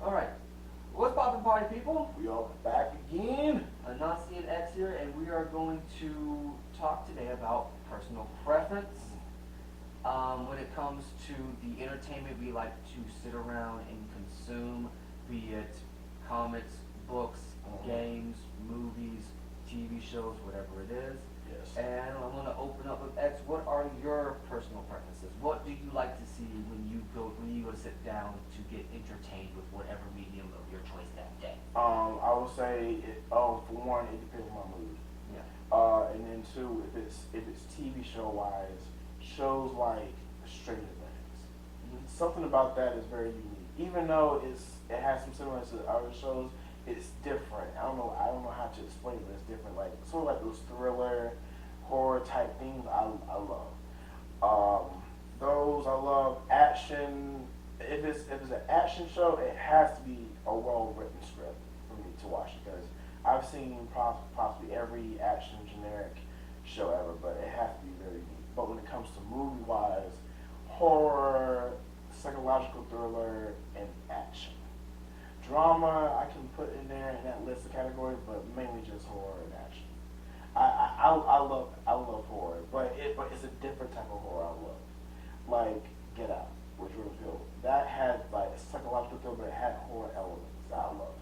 Alright. What's poppin' party people? We are back again. Enunciate X here, and we are going to talk today about personal preference. When it comes to the entertainment we like to sit around and consume, be it comics, books, games, movies, TV shows, whatever it is. Yes. And I'm going to open up with X. What are your personal preferences? What do you like to see when you go to sit down to get entertained with whatever medium of your choice that day? I would say, for one, it depends on my mood. Yeah. And then two, if it's TV show wise, shows like Stranger Things. Something about that is very unique. Even though it has some similarities to other shows, it's different. I don't know how to explain it, but it's different. Like sort of like those thriller, horror type things. I love. Those I love. Action. If it's an action show, it has to be a well written script for me to watch because I've seen possibly every action generic show ever, but it has to be very unique. But when it comes to movie wise, horror, psychological thriller, and action. Drama I can put in there in that list of categories, but mainly just horror and action. I love horror, but it's a different type of horror I love. Like Get Out with Jordan Peele. That had like a psychological thriller, but it had horror elements that I love.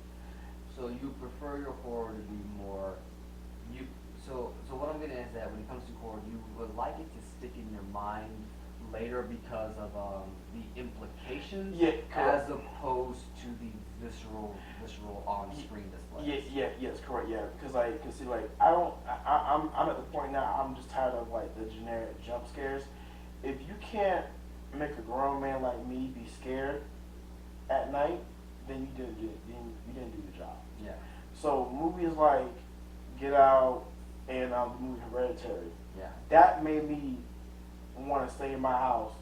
So you prefer your horror to be more you so what I'm getting at is that when it comes to horror, you would like it to stick in your mind later because of the implications, Yeah, correct. as opposed to the visceral on-screen display. Yes, correct, yeah. Cause see, like, I'm at the point now. I'm just tired of like the generic jump scares. If you can't make a grown man like me be scared at night, then you didn't do the job. Yeah. So movies like Get Out and the movie Hereditary, Yeah. that made me want to stay in my house,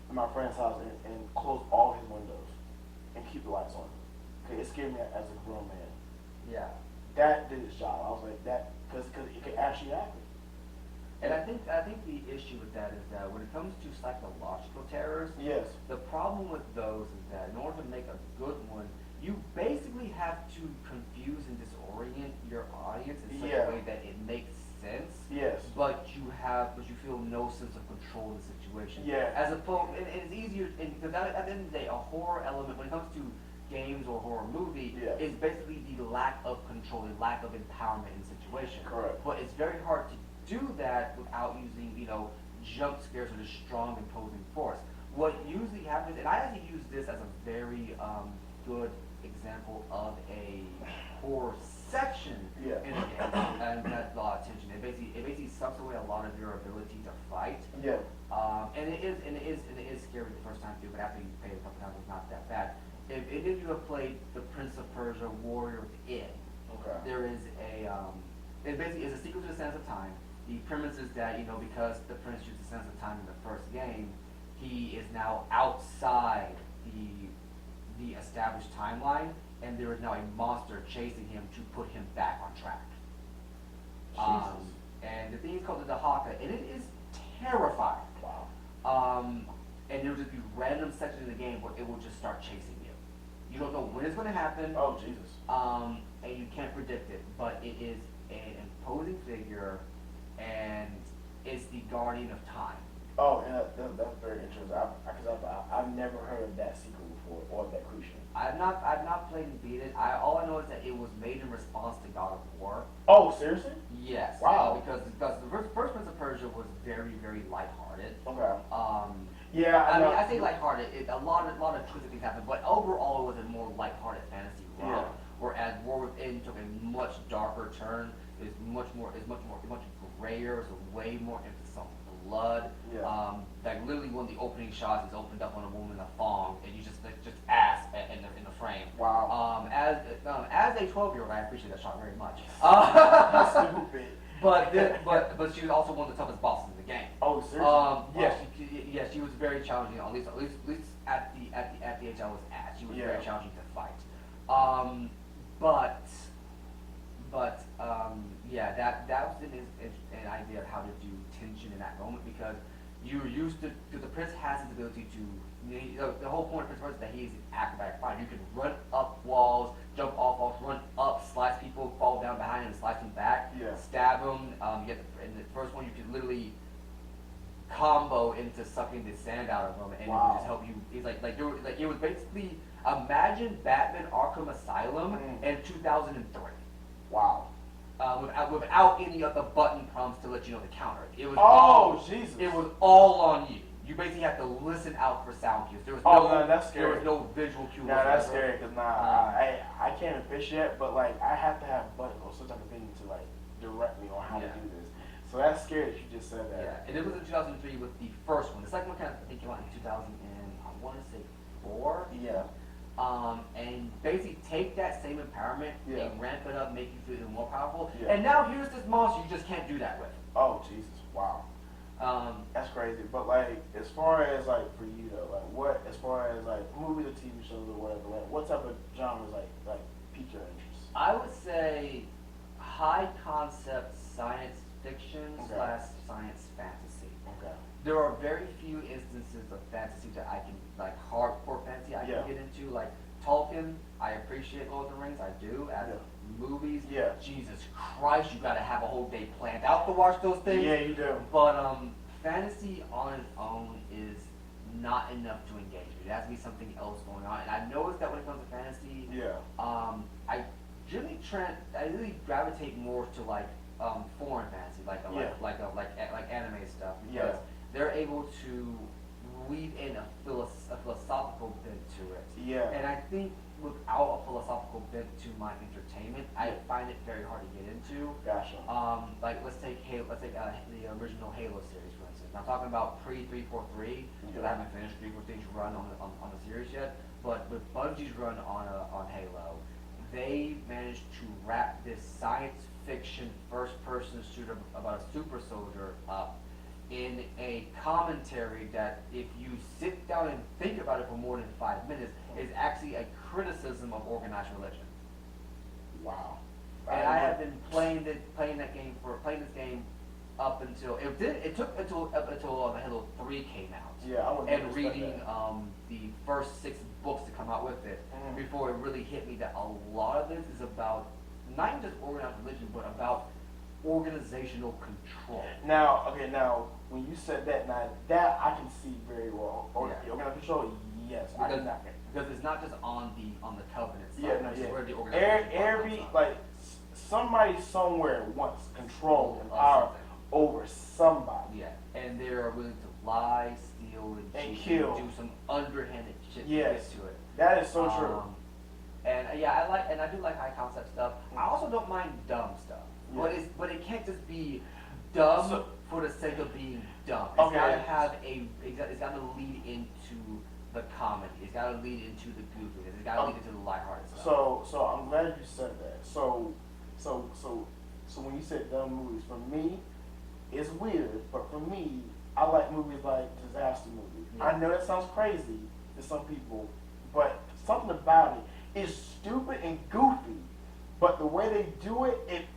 in my friend's house, and close all his windows and keep the lights on. Okay, it scared me as a grown man. Yeah. That did its job. I was like that because it could actually happen. And I think the issue with that is that when it comes to psychological terrors, Yes. the problem with those is that in order to make a good one, you basically have to confuse and disorient your audience in such Yeah. a way that it makes sense. Yes. But you feel no sense of control in the situation. Yeah. As opposed, and it's easier because at the end of the day, a horror element when it comes to games or horror movie Yeah. is basically the lack of control, the lack of empowerment in the situation. Correct. But it's very hard to do that without using, jump scares or just strong imposing force. What usually happens, and I actually use this as a very good example of a horror section Yeah. in a game, and that's a lot of tension. It basically sucks away a lot of your ability to fight. Yeah. And it is scary the first time too, but after you play it a couple times, it's not that bad. If any of you have played the Prince of Persia: Warrior Within, Okay. there is it basically is a sequel to the Sands of Time. The premise is that, because the prince used the Sands of Time in the first game, he is now outside the established timeline, and there is now a monster chasing him to put him back on track. Jesus. And the thing is called the Dahaka, and it is terrifying. Wow. And there will just be random sections in the game where it will just start chasing you. You don't know when it's going to happen. Oh Jesus. And you can't predict it, but it is an imposing figure, and is the guardian of time. Oh, yeah, that's very interesting. I've never heard of that sequel before or that creature. I've not played and beat it. All I know is that it was made in response to God of War. Oh, seriously? Yes. Wow. Because the first Prince of Persia was very, very lighthearted. Okay. Yeah, I know. mean, I say lighthearted. A lot of twisted things happened, but overall, it was a more lighthearted fantasy romp. Yeah. Whereas War Within took a much darker turn. It's much grayer. There's a way more emphasis on blood. Yeah. Like literally, one of the opening shots is opened up on a woman in a thong, and you just ass in the frame. Wow. As a 12-year-old, I appreciate that shot very much. Stupid. But she was also one of the toughest bosses in the game. Oh, seriously? Yes, she was very challenging. At least at the age I was at, she was very Yeah. challenging to fight. Yeah, that was an idea of how to do tension in that moment because you're used to, because the prince has his ability to, the whole point of Prince of Persia is that he is an acrobatic fighter. You can run sucking the sand out of him, and it Wow. would just help you. It's like there was, like it was basically imagine Batman Arkham Asylum in 2003. Wow. Without any of the button prompts to let you know the counter. It was Jesus. It was all on you. You basically have to listen out for sound cues. There was that's scary. There was no visual cue. Nah, that's whatsoever. scary because I can't even fish yet, but like I have to have buttons or some type of thing to like direct me on how to do this. So that's scary that you just said that. Yeah, and it was in 2003 with the first one. The second one kind of I think came out in 2000 and I want to say 4. Yeah. And basically take that same empowerment and ramp it up, make you feel even more powerful. Yeah. And now here's this monster you just can't do that with. Oh Jesus! Wow. That's crazy. But like, as far as like for you though, like what, as far as like movies or TV shows or whatever, like what type of genres like pique your interest? I would say high concept science fiction / science fantasy. Okay. There are very few instances of fantasy that I can, like hardcore fantasy I can get into. Like Tolkien, I appreciate Lord of the Rings, I do. As movies, Jesus Christ, you gotta have a whole day planned out to watch those things. Yeah, you do. But fantasy on its own is not enough to engage me. There has to be something else going on. And I've noticed that when it comes to fantasy, I really gravitate more to like foreign fantasy, like anime stuff, because they're able to weave in a philosophical bent to it. Yeah. And I think without a philosophical bent to my entertainment, I find it very hard to get into. Gotcha. Like let's take the original Halo series, for instance. I'm talking about pre-343 because I haven't finished 343's run on the series yet. But with Bungie's run on Halo, they managed to wrap this science fiction first-person shooter about a super soldier up in a commentary that, if you sit down and think about it for more than 5 minutes, is actually a criticism of organized religion. Wow. And I have been playing this game up until it took until the Halo 3 came out. Yeah, and reading the first 6 books to come out with it before it really hit me that a lot of this is about not even just organized religion, but about organizational control. Now, when you said that, that I can see very well. Organizational control, yes. Because it's not just on the covenant side. Yeah, no, it's yeah. where the organization Somebody somewhere wants control and power over somebody. Yeah, and they are willing to lie, steal, and cheat, kill, and do some underhanded shit to yes. get to it. That is so true. And I do like high concept stuff. I also don't mind dumb stuff. Yeah. But it can't just be dumb for the sake of being dumb. It's gotta have it's gotta lead into the comedy. It's gotta lead into the goofiness. It's gotta lead into the lighthearted stuff. So I'm glad you said that. So when you said dumb movies, for me, it's weird, but for me, I like movies like disaster movies. Yeah. I know that sounds crazy to some people, but something about it is stupid and goofy. But the way they do it, it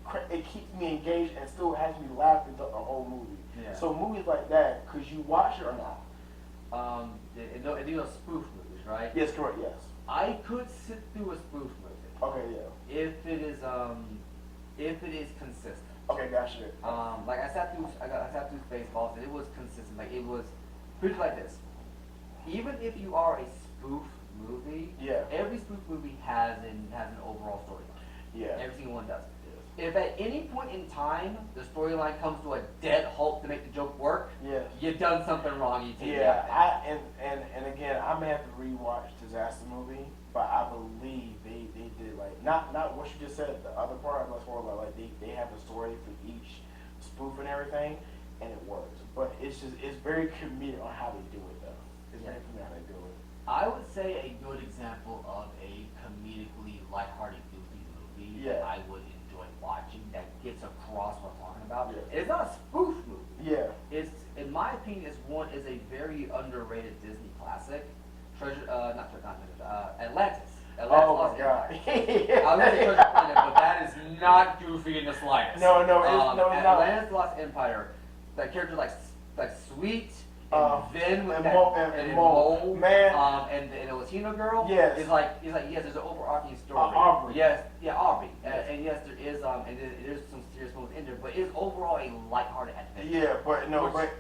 keeps me engaged and still has me laughing throughout the whole movie. Yeah. So movies like that, could you watch it or not? These are spoof movies, right? Yes, correct. Yes. I could sit through a spoof movie. Okay, yeah. If it is consistent. Okay, gotcha. Like I sat through Spaceballs, and it was consistent. Like it was, put it like this: even if you are a spoof movie, every spoof movie has an overall storyline. Yeah. Every single one does. If at any point in time the storyline comes to a dead halt to make the joke work, you've done something wrong. You take it out there. And again, I may have to rewatch Disaster Movie, but I believe they did like not what you just said. The other part, as far as like they have a story for each spoof and everything, and it works. But it's very comedic on how they do it though. It's very comedic how they do it. I would say a good example of a comedically lighthearted goofy movie that I would enjoy watching that gets across what I'm talking about. It's not a spoof movie. Yeah. It's, in my opinion, is a very underrated Disney classic. Atlantis. Oh my God. I was going to say Treasure Planet, but that is not goofy in the slightest. No, it's not. Atlantis: The Lost Empire. That character like Sweet. And Vin with and Mole, man, and the Latino girl. Yes, it's like yes, there's an overarching story. Aubrey. Yes, Aubrey, and yes, there is and there's some serious moments in there, but it's overall a lighthearted adventure. Yeah, but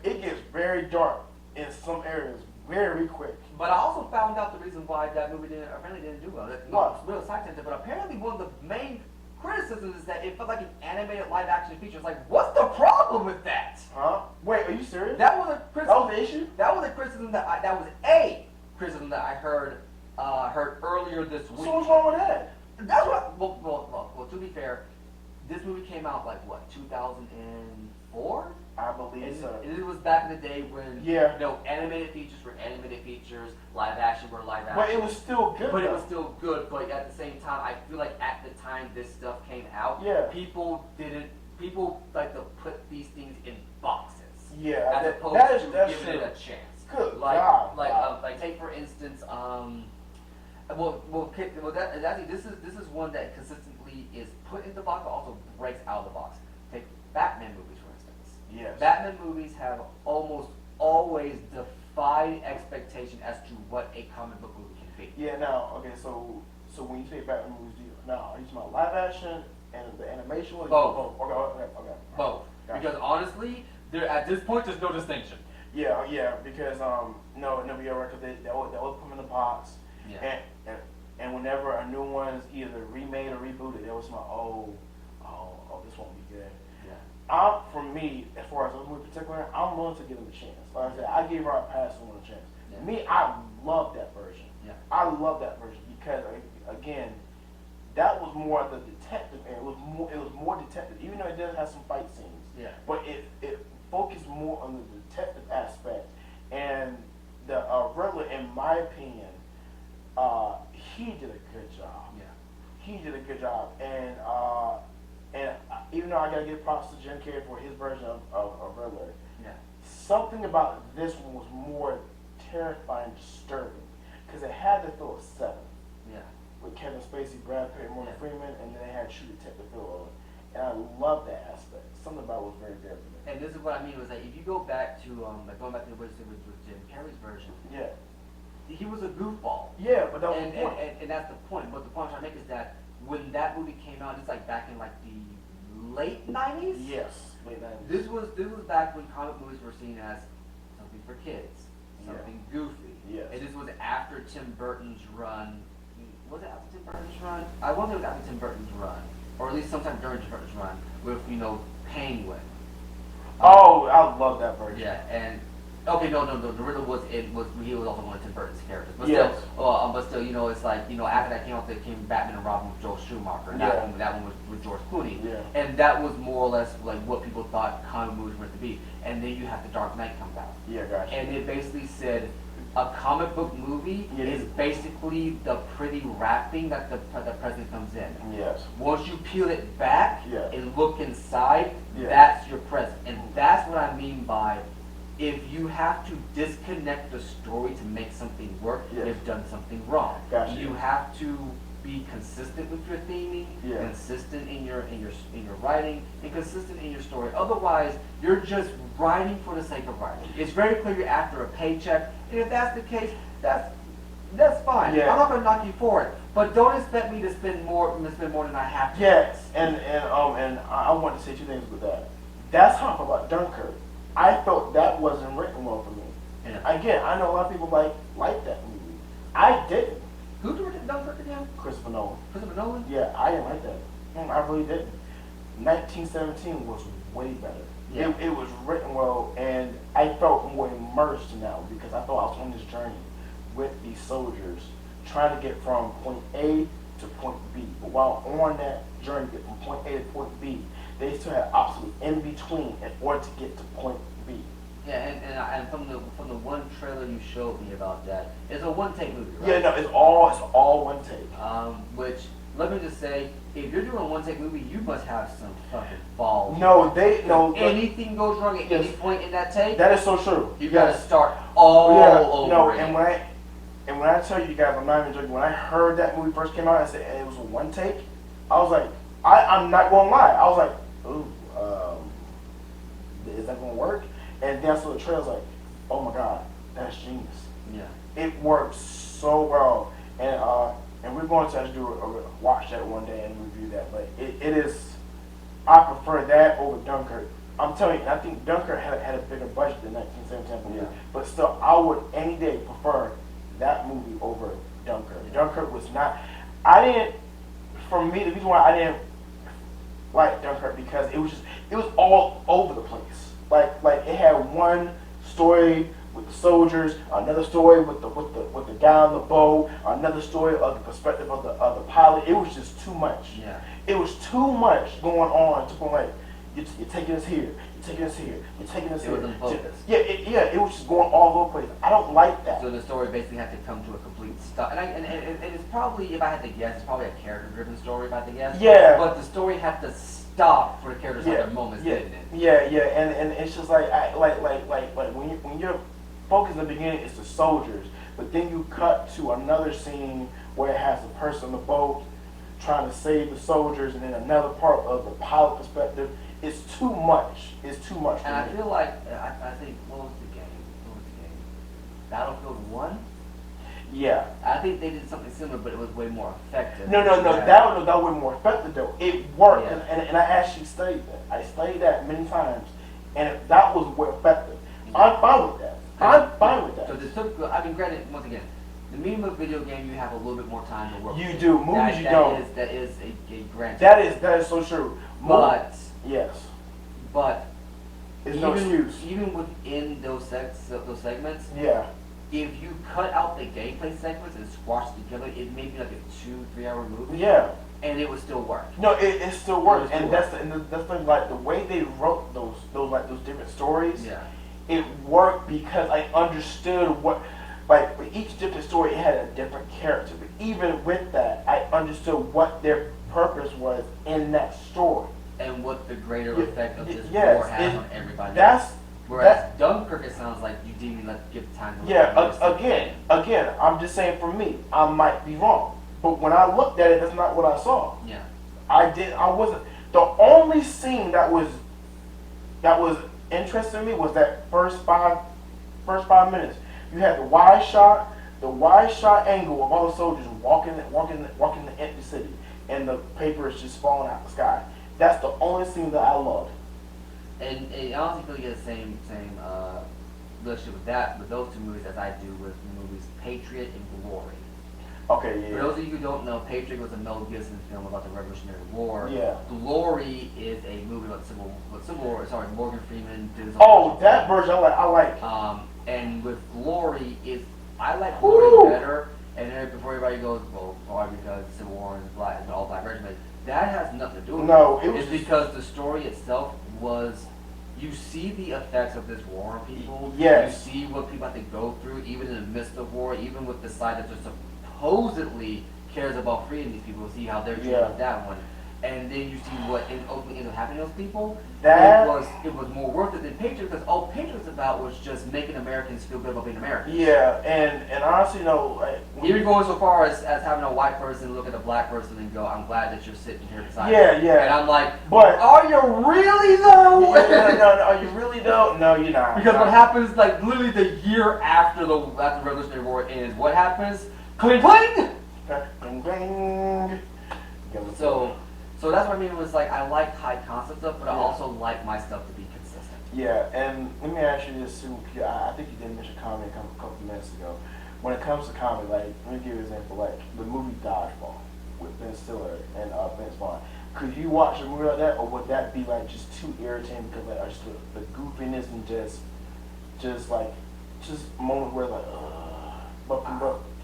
it gets very dark in some areas very quick. But I also found out the reason why that movie apparently didn't do well. What? Real side tangent, but apparently one of the main criticisms is that it felt like an animated live action feature. It's like, what's the problem with that? Huh? Wait, are you serious? That was a That criticism. was the issue? That was a criticism that was a criticism that I heard earlier this week. So what's wrong with that? That's what. Well, to be fair, this movie came out like what 2004. I believe so. And it was back in the day when Yeah. animated features were animated features, live action were live action. But it was still good. But it though. was still good. But at the same time, I feel like at the time this stuff came out, Yeah. people like to put these things in boxes. Yeah, As that- opposed that's to that's giving true. it a chance. Good Like, God. like take for instance, this is one that consistently is put in the box, but also breaks out of the box. Take Batman movies for instance. Yes. Batman movies have almost always defied expectation as to what a comic book movie can be. Yeah. Now, okay. So when you say Batman movies, now are you talking about live action and the animation? Or Both. Okay. Both, Gotcha. because honestly, there at this point there's no distinction. Yeah, because no, you're right, because they always put them in the box, Yeah. and whenever a new one is either remade or rebooted, they always say, oh, this won't be good. Yeah. For me, as far as this movie in particular, I'm willing to give them a chance. Like I said, I gave Robert Pattinson one a chance. Yeah. Me, I love that version. Yeah. I love that version because again, that was more the detective, and it was more detective, even though it does have some fight scenes. Yeah. But it focused more on the detective aspect, and the Riddler, in my opinion, he did a good job. Yeah. He did a good job, and even though I gotta give props to Jim Carrey for his version of Riddler, Yeah. something about this one was more terrifying, disturbing, because it had to feel a 7 Yeah. with Kevin Spacey, Brad Pitt, and Morgan Yeah. Freeman, and then they had True Detective Phil Owen. And I love that aspect. Something about it was very good for me. And this is what I mean was that if you go back to going back to what you said with Jim Carrey's version, Yeah. he was a goofball. Yeah, but that was And, the point. and that's the point. But the point I'm trying to make is that when that movie came out, it's like back in like the late 90s. Yes. Late 90s. This was back when comic movies were seen as something for kids, Yeah. something goofy. Yes. And this was after Tim Burton's run. Was it after Tim Burton's run? I wonder if it was after Tim Burton's run, or at least sometime during Tim Burton's run with Penguin. Oh, I love that version. Yeah, and okay, no, the Riddler was he was also one of Tim Burton's characters, but Yes. still, it's like after that came out, there came Batman and Robin with Joel Schumacher, and Yeah. that one was with George Clooney, Yeah. and that was more or less like what people thought comic movies were to be, and then you have The Dark Knight comes out, Yeah, gotcha. and it basically said a comic book movie Yeah. is basically the pretty wrapping that the president comes in. Yes. Once you peel it back Yeah. and look inside, Yeah. that's your present. And that's what I mean by if you have to disconnect the story to make something work, Yes. you've done something wrong. Gotcha. You have to be consistent with your theming, Yeah. consistent in your writing, and consistent in your story. Otherwise, you're just writing for the sake of writing. It's very clear you're after a paycheck, and if that's the case, that's fine. Yeah. I'm not gonna knock you for it, but don't expect me to spend more than I have to. Yes, and I want to say two things with that. That's how I felt about Dunkirk. I felt that wasn't written well for me. Yeah. Again, I know a lot of people like that movie. I didn't. Who directed Dunkirk again? Christopher Nolan. Christopher Nolan? Yeah, I didn't like that. I really didn't. 1917 was way better. Yeah. It was written well, and I felt more immersed in that one because I thought I was on this journey with these soldiers trying to get from point A to point B. But while on that journey to get from point A to point B, they still had obstacles in between in order to get to point B. Yeah, and from the one trailer you showed me about that, it's a one-take movie, right? Yeah, no, it's all one take. Which, let me just say, if you're doing a one-take movie, you must have some fucking balls. No, If anything goes wrong at any Yes. point in that take, that is so true. you gotta start all over again. And when I tell you guys, I'm not even joking. When I heard that movie first came out, I said it was a one take. I was like, I'm not gonna lie. I was like, ooh, is that gonna work? And then I saw the trailer, I was like, oh my god, that's genius. Yeah. It works so well, and we're going to actually watch that one day and review that. But it is, I prefer that over Dunkirk I'm telling you, I think Dunkirk had a bigger budget than 1917. Yeah. But still, I would any day prefer that movie over Dunkirk. Yeah. Dunkirk was not. I didn't. For me, the reason why I didn't like Dunkirk because it was all over the place. Like it had one story with the soldiers, another story with the guy on the boat, another story of the perspective of the pilot. It was just too much. Yeah. It was too much going on to point like you're taking us here, you're taking us here, you're taking us It here. wasn't focused. Yeah, it was just going all over the place. I don't like that. So the story basically had to come to a complete stop. And it's probably, if I had to guess, it's probably a character-driven story, if I had to guess. Yeah. But the story had to stop for the characters to have their moments, yeah, didn't it? yeah, and it's just like when you're focused in the beginning, it's the soldiers, but then you cut to another scene where it has the person on the boat trying to save the soldiers, and then another part of the pilot perspective. It's too much. It's too much. For And I me. feel like, I think, what was the game? Battlefield 1? Yeah. I think they did something similar, but it was way more effective. No. Yeah. That was more effective though. It worked, Yeah. and I actually studied that. I studied that many times, and that was more effective. I'm fine with that. I'm fine with that. So this took, I mean, granted, once again, the medium of video game, you have a little bit more time to work You with. do. Movies you don't. That is a granted. That is so true. But, Yes. but, It's no excuse. even within those segments, Yeah. if you cut out the gameplay segments and squash it together, it may be like a 2-3 hour movie. Yeah. And it would still work. No, it still works, It and still that's the like the way they wrote those different stories. Yeah. It worked because I understood what, like for each different story, it had a different character. But even with that, I understood what their purpose was in that story. And what the greater Yeah, effect of this yes, war has it- on everybody. That's Whereas Dunkirk, it sounds like you didn't even give time to look yeah. at the rest of the Again, game. I'm just saying for me, I might be wrong, but when I looked at it, that's not what I saw. Yeah. I wasn't. The only scene that was interesting to me was that first five minutes. You had the wide shot angle of all the soldiers walking the empty city, and the paper is just falling out the sky. That's the only scene that I loved. And I honestly feel you get the same relationship with those two movies as I do with the movies Patriot and Glory. Okay, For yeah. those of you who don't know, Patriot was a Mel Gibson film about the Revolutionary War. Yeah. Glory is a movie about Civil War. Sorry, Morgan Freeman did his own Oh, version. that version I like. And with Glory I like Woo! Glory better. And then before everybody goes, well, probably because Civil War is black, and all black regiment. That has nothing to do with No, it. it was It's just- because the story itself was. You see the effects of this war on people. Yes. You see what people have to go through, even in the midst of war, even with the side that just supposedly cares about freeing these people. See how they're treated Yeah. with that one. And then you see what ultimately ends up happening to those people. That- It was more worth it than Patriot, because all Patriot was about was just making Americans feel good about being Americans. Yeah, and honestly, like Even going so far as having a white person look at a black person and go, "I'm glad that you're sitting here beside Yeah, me." yeah. And I'm like, But- are you really though? no, you really don't. No, you're not. Because what happens, like literally the year after the Revolutionary War ends, what happens? Cling cling. Bing, bing. So that's what I mean. Was like I like high concept stuff, but I Yeah. also like my stuff to be consistent. Yeah, and let me ask you this too. I think you did mention comedy a couple minutes ago. When it comes to comedy, like let me give you an example, like the movie Dodgeball with Ben Stiller and Vince Vaughn. Could you watch a movie like that, or would that be like just too irritating because like just the goofiness and just moments where like, but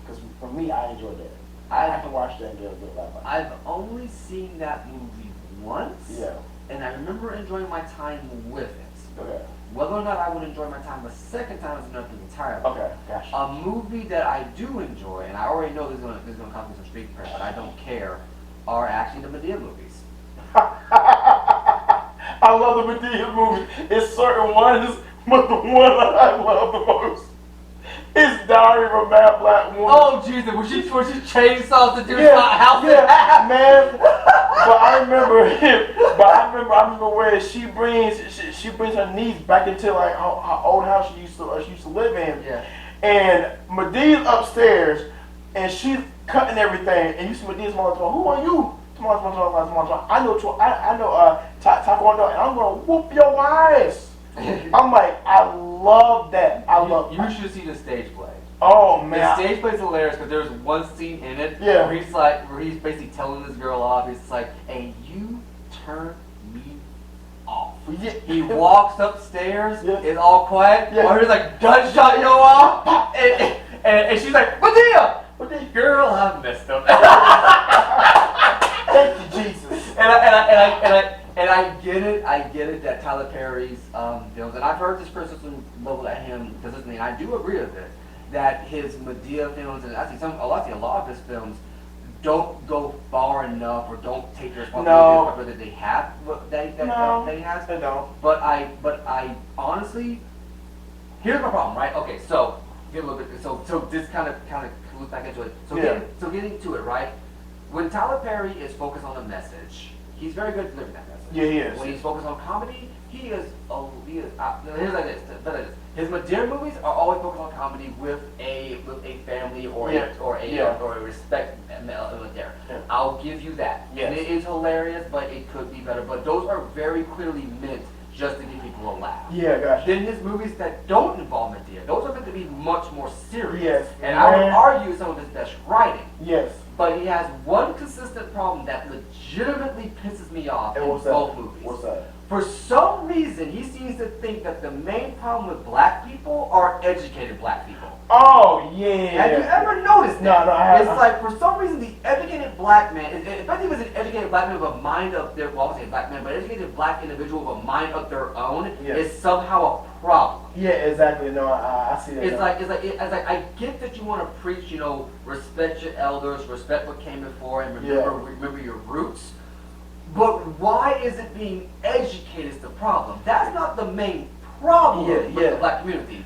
because for me, I enjoyed that. I can watch that and get a good laugh. I've only seen that movie once. Yeah. And I remember enjoying my time with it. Okay. Whether or not I would enjoy my time a second time is another thing entirely. Okay. Gotcha. A movie that I do enjoy, and I already know this is gonna cost me some street cred, but I don't care, are actually the Madea movies. I love the Madea movie. It's certain ones, but the one I love the most is Diary of a Mad Black Woman. Oh Jesus! When she chainsaws the dude's house in half. man. But I remember where she brings her niece back into like her old house she used to live in. Yeah. And Medea's upstairs, and she's cutting everything, and you see Medea's mother going, "Who are you? tomorrow. I know Taekwondo, and I'm gonna whoop your ass. I'm like, I love that. You should see the stage play. Oh The man. stage play is hilarious because there's one scene in it Yeah. where he's basically telling this girl off. He's like, "Hey, you turn me off." Yeah. He walks upstairs. Yeah. It's all quiet. Yeah. Or he's like, "Gunshot, yo off," and she's like, "Madea, girl, I messed up." Thank you, Jesus. And I get it that Tyler Perry's films, and I've heard this criticism leveled at him consistently, and I do agree with it, that his Madea films, and I see a lot of his films, don't go far enough or don't take the responsibility that they have, that he has. They don't. But I honestly, here's my problem, right? Okay, so get a little bit, so this kind of look back into it. So getting to it, right? When Tyler Perry is focused on a message, he's very good at delivering that message. Yeah, he is. When he's focused on comedy, here's like this. His Madea movies are always focused on comedy with a family or a respect element there. Yeah. I'll give you that. Yes. And it is hilarious, but it could be better. But those are very clearly meant just to give people a laugh. Yeah, gotcha. Then his movies that don't involve Madea, those are meant to be much more serious. Yes. And I would argue some of his best writing. Yes. But he has one consistent problem that legitimately pisses me off in both movies. What's that? For some reason, he seems to think that the main problem with black people are educated black people. Oh, yeah. Have you ever noticed that? No, I haven't. It's like, for some reason, the educated black man, especially if it's an educated black man with a mind of their, well, I won't say black man, but educated black individual with a mind of their own, Yes. is somehow a problem. Yeah, exactly. No, I see that. It's like I get that you want to preach, respect your elders, respect what came before, and remember your roots. But why is it being educated is the problem? That's not the main problem with the black community.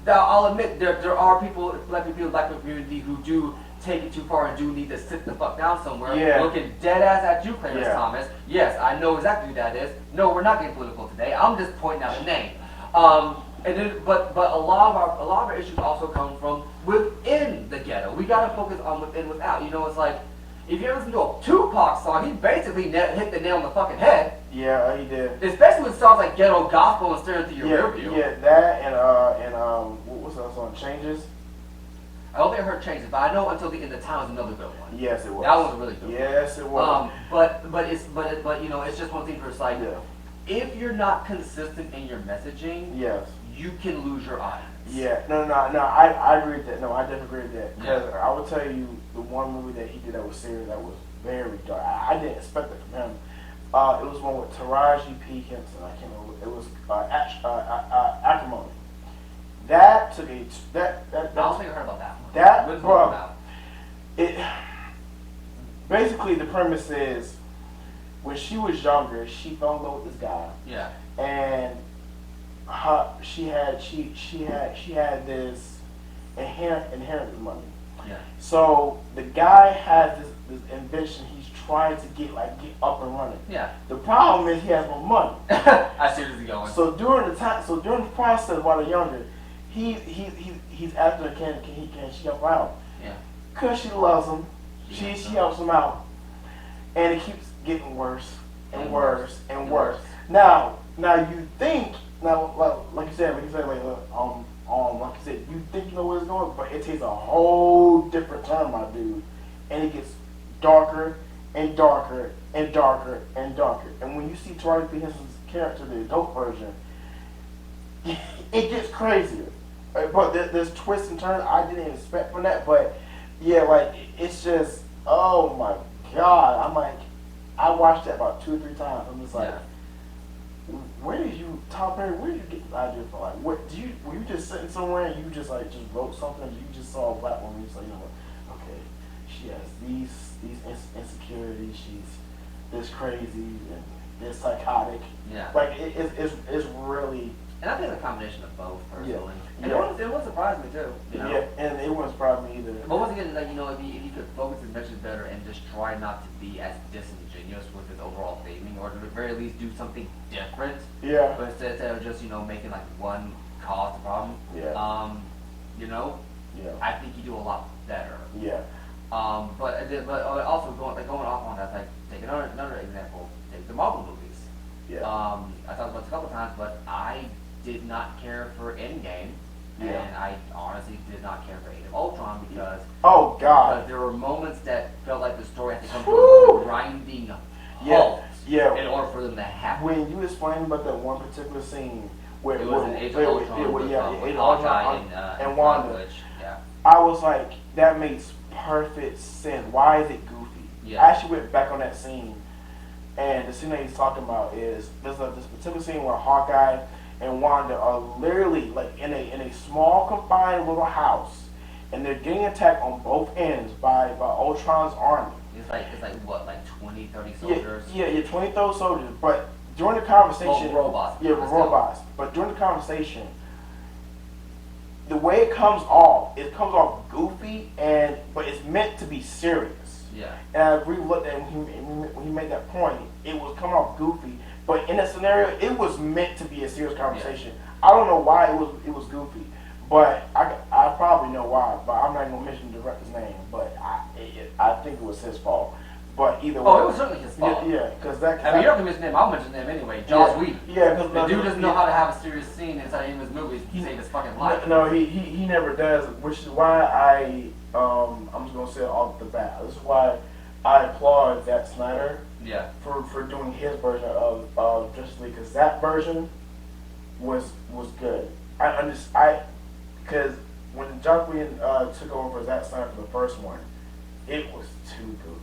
I'll admit there are people, black people in the black community who do take it too far and do need to sit the fuck down somewhere. Yeah. Looking dead ass at you, Clarence Yeah. Thomas. Yes, I know exactly who that is. No, we're not getting political today. I'm just pointing out a name. But a lot of our issues also come from within the ghetto. We gotta focus on within, without. It's like, if you ever listen to a Tupac song, he basically hit the nail on the fucking head. Yeah, he did. Especially with songs like Ghetto Gospel and Staring Through Your Rear View. Yeah, that and what's that song? Changes. I don't think I heard Changes, but I know Until the End of Time is another good one. Yes, it was. That was a really good one. Yes, it was. But it's just one thing for it's like, if you're not consistent in your messaging, yes, you can lose your audience. Yeah, no, I agree with that. No, I definitely agree with that. Because Yeah. I will tell you, the one movie that he did that was serious, that was very dark. I didn't expect it from him. It was one with Taraji P. Henson. I can't remember. It was Acrimony. That took a that. I don't think I heard about that one. That What's it bro, about? it basically the premise is when she was younger, she fell in love with this guy, Yeah. and she had this inherent money. Yeah. So the guy has this invention. He's trying to get up and running. Yeah. The problem is he has no money. I see where this is going. So during the process while they're younger, he's asking her, can she help her out? Yeah. Cause she loves him, she helps him out, and it keeps getting worse and worse and worse. Now you think like you said, you think you know where it's going, but it takes a whole different turn, my dude, and it gets darker and darker and darker and darker. And when you see Taraji P. Henson's character, the adult version, it gets crazier. But there's twists and turns I didn't expect from that. But yeah, it's just, oh my god! I'm like, I watched that about 2 or 3 times. I'm just like, where did you, Tom Perry? Where did you get the idea from? Like, were you just sitting somewhere and you just wrote something? And you just saw a black woman. You just okay, she has these insecurities. She's this crazy and this psychotic. Yeah. It's really. And I think it's a combination of both, personally. Yeah. And Yeah. it wouldn't surprise me too. Yeah, and it wouldn't surprise me either. But once again, if you could focus his message better and just try not to be as disingenuous with his overall theming, or at the very least do something different. Yeah. But instead of just making one cause the problem. Yeah. Yeah. Yeah. I think you do a lot better. Yeah. But also going off on that, like take another example, take the Marvel movies. Yeah. I talked about this a couple times, but I did not care for Endgame, Yeah. and I honestly did not care for Age of Ultron because Oh God. there were moments that felt like the story had to come to Whew. a grinding Yeah. halt Yeah. in order for them to happen. When you explained about that one particular scene where It was in Age of Ultron Age with of Hawkeye Ultron and and Wanda, Which, yeah. I was like, that makes perfect sense. Why is it goofy? Yeah. I actually went back on that scene, and the scene that he's talking about is there's this particular scene where Hawkeye and Wanda are literally like in a small confined little house, and they're getting attacked on both ends by Ultron's army. It's like what, like 20, 30 Yeah, soldiers? yeah, 20 soldiers. But during the conversation, Well, robots. Yeah, But still. robots. But during the conversation, the way it comes off goofy, but it's meant to be serious. Yeah. And I re-looked at when he made that point, it was coming off goofy, but in that scenario, it was meant to be a serious conversation. I don't know why it was goofy, but I probably know why. But I'm not even gonna mention the director's name, but I think it was his fault. But either way, Oh, it was certainly his fault. Yeah, because that. I mean, you don't have to mention him. I'll mention them anyway. Joss Whedon. Yeah, because The dude doesn't know how to have a serious scene inside any of his movies to save his fucking life. No, he never does, which is why I'm just gonna say it off the bat. This is why I applaud Zack Snyder Yeah. for doing his version of Justice League, because that version was good. Because when Joss Whedon took over for Zack Snyder for the first one, it was too goofy.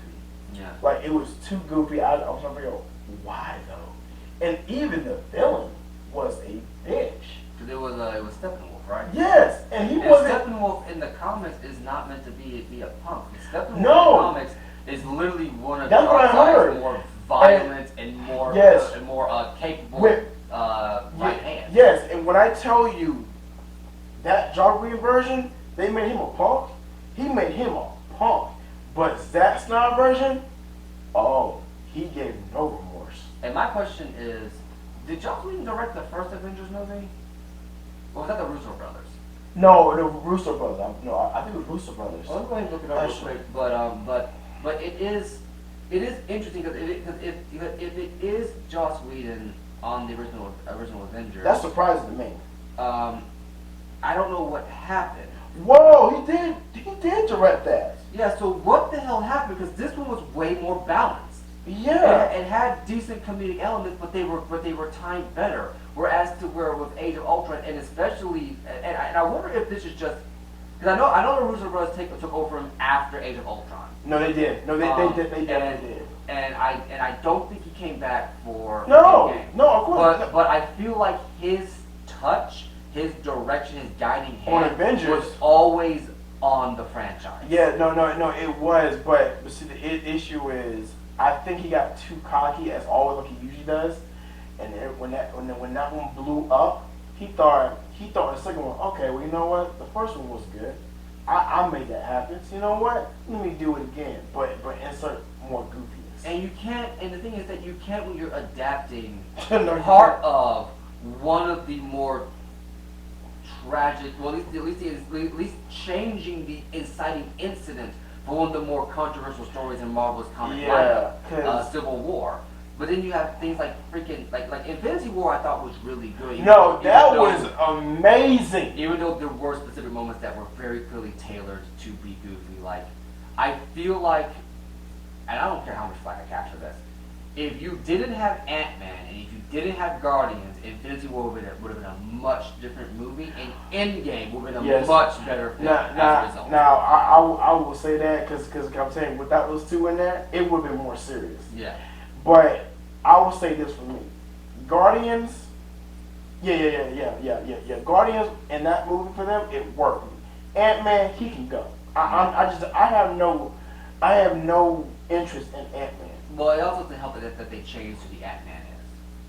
Yeah. Like, it was too goofy. I was trying to figure out why though, and even the villain was a bitch. Because it was Steppenwolf, right? Yes, and he And wasn't. Steppenwolf in the comics is not meant to be a punk. Steppenwolf No. in the comics is literally one of That's what I Darkseid's heard. more violent and more Yes. capable With- right hand. Yes, and when I tell you that Joss Whedon version, they made him a punk. He made him a punk. But Zack Snyder version, oh, he gave no remorse. And my question is, did Joss Whedon direct the first Avengers movie? Or was that the Russo brothers? No, the Russo brothers. I think it was Russo brothers. Well, let's go ahead and look it up real quick. But it is interesting because if it is Joss Whedon on the original Avengers, That's surprising to me. I don't know what happened. Whoa, he did direct that. Yeah, so what the hell happened? Because this one was way more balanced. Yeah. It had decent comedic elements, but they were timed better. Whereas to where with Age of Ultron, and especially, and I wonder if this is just because I know the Russo brothers took over him after Age of Ultron. No, they did. No, they definitely did. And I don't think he came back for No, Endgame. no, of course. But I feel like his touch, his direction, his guiding On hand Avengers was always on the franchise. Yeah, no, it was, but see, the issue is, I think he got too cocky, as always, like he usually does, and when that one blew up, he thought the second one, okay, well, you know what, the first one was good, I made that happen, so you know what, let me do it again, but insert more goofiness. And you can't, and the thing is that you can't when you're adapting No, you part can't. of one of the more tragic, well, at least changing the inciting incident for one of the more controversial stories in Marvel's comic Yeah, lineup, Civil War. But then you have things like freaking, like Infinity War I thought was really good. No, that though- was amazing. Even though there were specific moments that were very clearly tailored to be goofy. Like, I feel like, and I don't care how much flack I catch for this, if you didn't have Ant-Man and if you didn't have Guardians, Infinity War would have been a much different movie, and Endgame would have been a Yes. much better film as a result. Now, I will say that because I'm saying without those two in there, it would have been more serious. Yeah. But I will say this for me, Guardians, yeah. Guardians in that movie for them, it worked. Ant-Man, he can go. I have no interest in Ant-Man. Well, it also doesn't help that they changed who the Ant-Man is.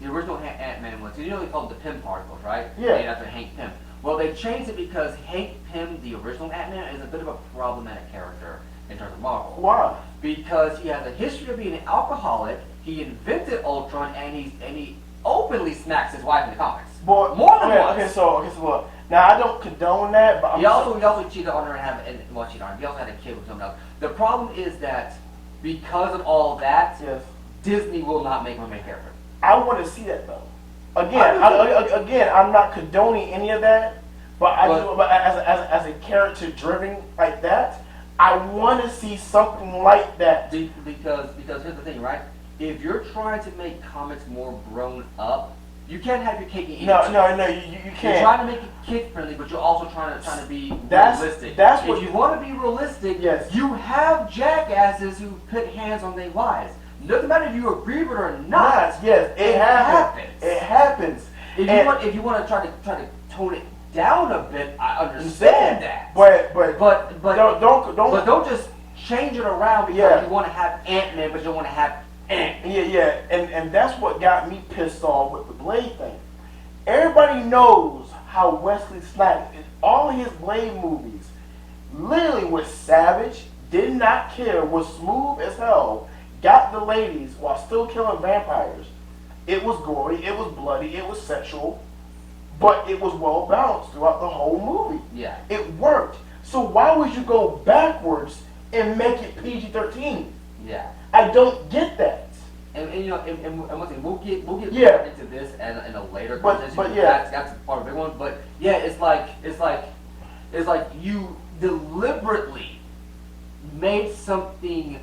The original Ant-Man was, you know they called the Pym particles, right? Yeah. Named after Hank Pym. Well, they changed it because Hank Pym, the original Ant-Man, is a bit of a problematic character in terms of Marvel. Why? Because he has a history of being an alcoholic. He invented Ultron, and openly smacks his wife in the comics. But, More than okay, once. Okay, so look. Now I don't condone that, but He also cheated on her and cheated on her. He also had a kid with someone else. The problem is that because of all that, yes, Disney will not make him a main character. I want to see that though. Again, I'm not condoning any of that, but as a character driven like that, I want to see something like that. Because here's the thing, right? If you're trying to make comics more grown up, you can't have your cake and eat it. No, you can't. You're trying to make it kid friendly, but you're also trying to be realistic. That's if what you want to be realistic, yes. You have jackasses who put hands on their wives. Doesn't matter if you agree with it or not. Yes, it happens. It happens. If you want to try to tone it down a bit, I understand that. But don't just change it around because you want to have Ant-Man, but you don't want to have Ant-Man. Yeah, and that's what got me pissed off with the Blade thing. Everybody knows how Wesley Snipes in all his Blade movies literally was savage, did not care, was smooth as hell, got the ladies while still killing vampires. It was gory, it was bloody, it was sexual, but it was well balanced throughout the whole movie. Yeah. It worked. So why would you go backwards and make it PG-13? Yeah. I don't get that. And you know, and one thing, we'll get more into this in a later conversation. But yeah, that's part of the big one. But yeah, it's like you deliberately made something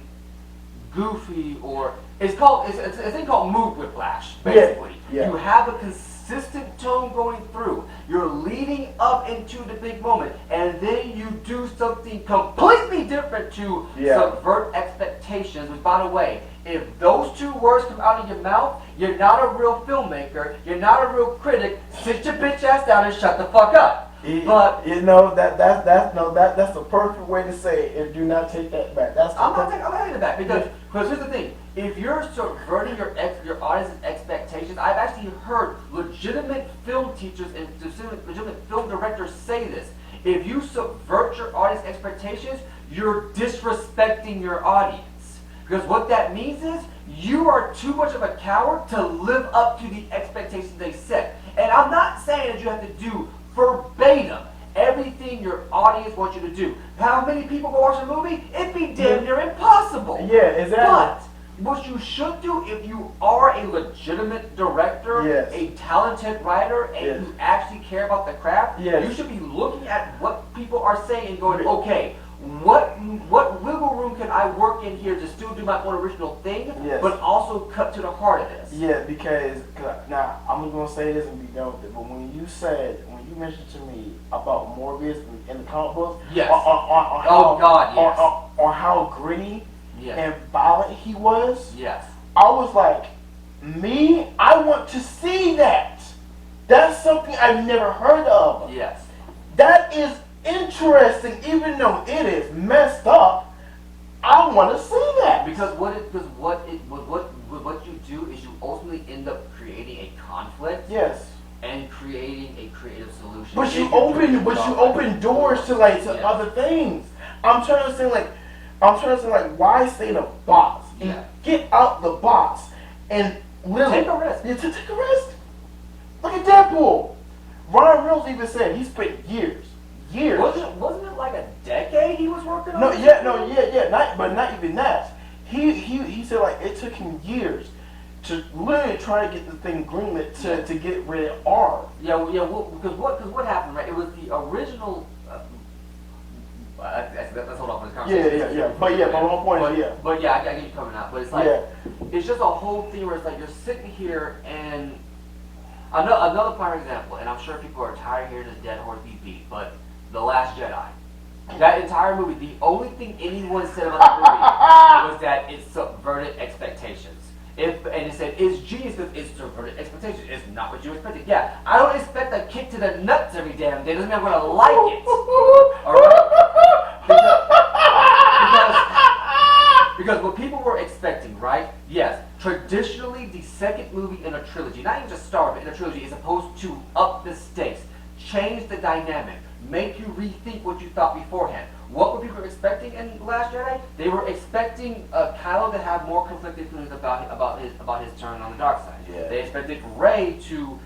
goofy, or it's a thing called mood whiplash. Basically, yeah. You have a consistent tone going through. You're leading up into the big moment, and then you do something completely different to subvert expectations. Which, by the way, if those two words come out of your mouth, you're not a real filmmaker. You're not a real critic. Sit your bitch ass down and shut the fuck up. But you know that's the perfect way to say it. And do not take that back. I'm not taking it back because here's the thing: if you're subverting your audience's expectations, I've actually heard legitimate film teachers and legitimate film directors say this. If you subvert your audience expectations, you're disrespecting your audience. Because what that means is you are too much of a coward to live up to the expectations they set. And I'm not saying that you have to do verbatim everything your audience wants you to do. How many people go watch a movie? It'd be damn near impossible. Yeah, exactly. But what you should do if you are a legitimate director, a talented writer, and you actually care about the craft, you should be looking at what people are saying and going, okay, what wiggle room can I work in here to still do my own original thing, but also cut to the heart of this? Yeah, because now I'm gonna say this and be done with it. But when you mentioned to me about Morbius in the comic books, on how gritty and violent he was, I was like, I want to see that. That's something I've never heard of. Yes. That is interesting, even though it is messed up. I want to see that because what you do is you ultimately end up creating a conflict. Yes. And creating a creative solution. But you open doors to other things. I'm trying to say why stay in a box and get out the box and literally take a risk. Yeah, to take a risk. Look at Deadpool. Ryan Reynolds even said he spent years. Wasn't it like a decade he was working on? Not even that. He said like it took him years to literally try to get the thing greenlit to get rid of R. Because what happened, right? It was the original. Let's hold on for this conversation. But my point is But I get you coming out. But it's like it's just a whole thing where it's like you're sitting here and another prime example, and I'm sure people are tired of hearing this dead horse be beat, but The Last Jedi. That entire movie, the only thing anyone said about the movie was that it subverted expectations. And it said it's genius because it subverted expectations. It's not what you expected. Yeah, I don't expect a kick to the nuts every damn day. Doesn't mean I'm gonna like it. Alright? Because what people were expecting, right? Yes, traditionally the second movie in a trilogy, not even just Star Wars, but in a trilogy, is supposed to up the stakes, change the dynamic, make you rethink what you thought beforehand. what were people expecting in Last Jedi? They were expecting Kylo to have more conflicted feelings about his turn on the dark side. Yeah. They expected Rey to,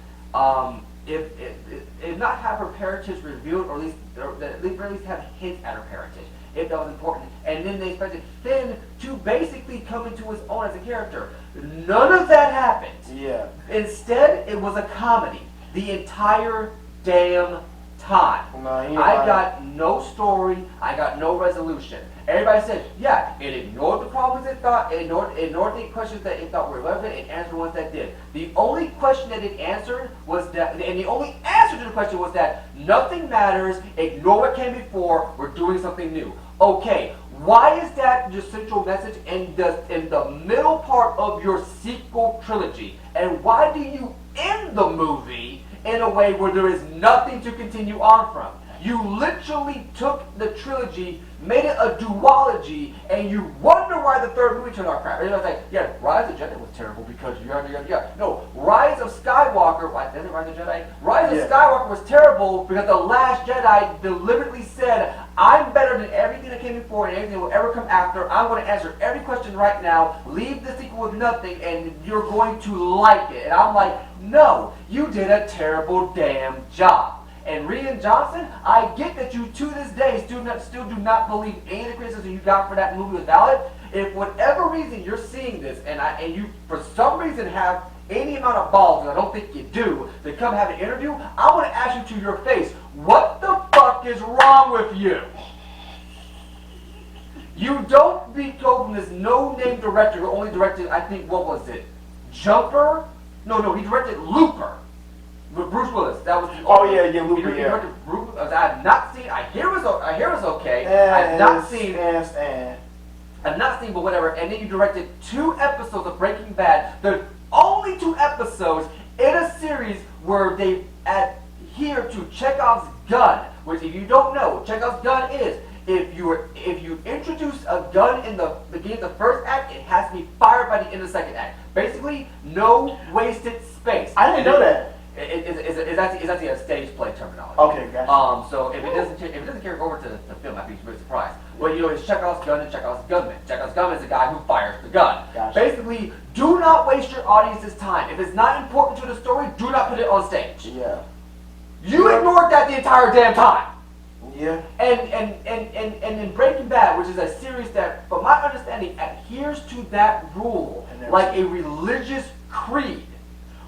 if not have her parentage revealed, or at least have hints at her parentage, if that was important. And then they expected Finn to basically come into his own as a character. None of that happened. Yeah. Instead, it was a comedy the entire damn time. No, I got no story. I got no resolution. Everybody said, yeah, it ignored the problems it thought, it ignored the questions that it thought were relevant, and answered the ones that did. The only question that it answered was that, and the only answer to the question was that nothing matters, ignore what came before, we're doing something new. Okay, why is that your central message in the middle part of your sequel trilogy? And why do you end the movie in a way where there is nothing to continue on from? You literally took the trilogy, made it a duology, and you wonder why the third movie turned out crap. And it was like, yeah, Rise of Jedi was terrible because yada. No, Rise of Skywalker, is it Rise of Jedi? Rise of Skywalker was terrible because The Last Jedi deliberately said, I'm better than everything that came before and everything that will ever come after. I'm going to answer every question right now, leave the sequel with nothing, and you're going to like it. And I'm like, no, you did a terrible damn job. And Rian Johnson, I get that you to this day still do not believe any of the criticism you got for that movie was valid. If whatever reason you're seeing this and you for some reason have any amount of balls, and I don't think you do, to come have an interview, I want to ask you to your face, what the fuck is wrong with you? You don't go from this no-name director who only directed, I think, what was it? Jumper? No, he directed Looper. With Bruce Willis, that was the Looper, he directed Bruce, I have not seen. I hear it was okay. I've not seen. I've not seen, but whatever. And then you directed 2 episodes of Breaking Bad. The only 2 episodes in a series where they adhere to Chekhov's gun, which, if you don't know, Chekhov's gun is if you introduce a gun in the beginning of the first act, it has to be fired by the end of the second act. Basically, no wasted space. I didn't know that. It's actually a stage play terminology. Okay, gotcha. So if it doesn't carry over to the film, I'd be really surprised. But it's Chekhov's gun and Chekhov's gunman. Chekhov's gunman is the guy who fires the gun. Gotcha. Basically, do not waste your audience's time. If it's not important to the story, do not put it on stage. Yeah. You ignored that the entire damn time. Yeah. And in Breaking Bad, which is a series that, from my understanding, adheres to that rule like a religious creed.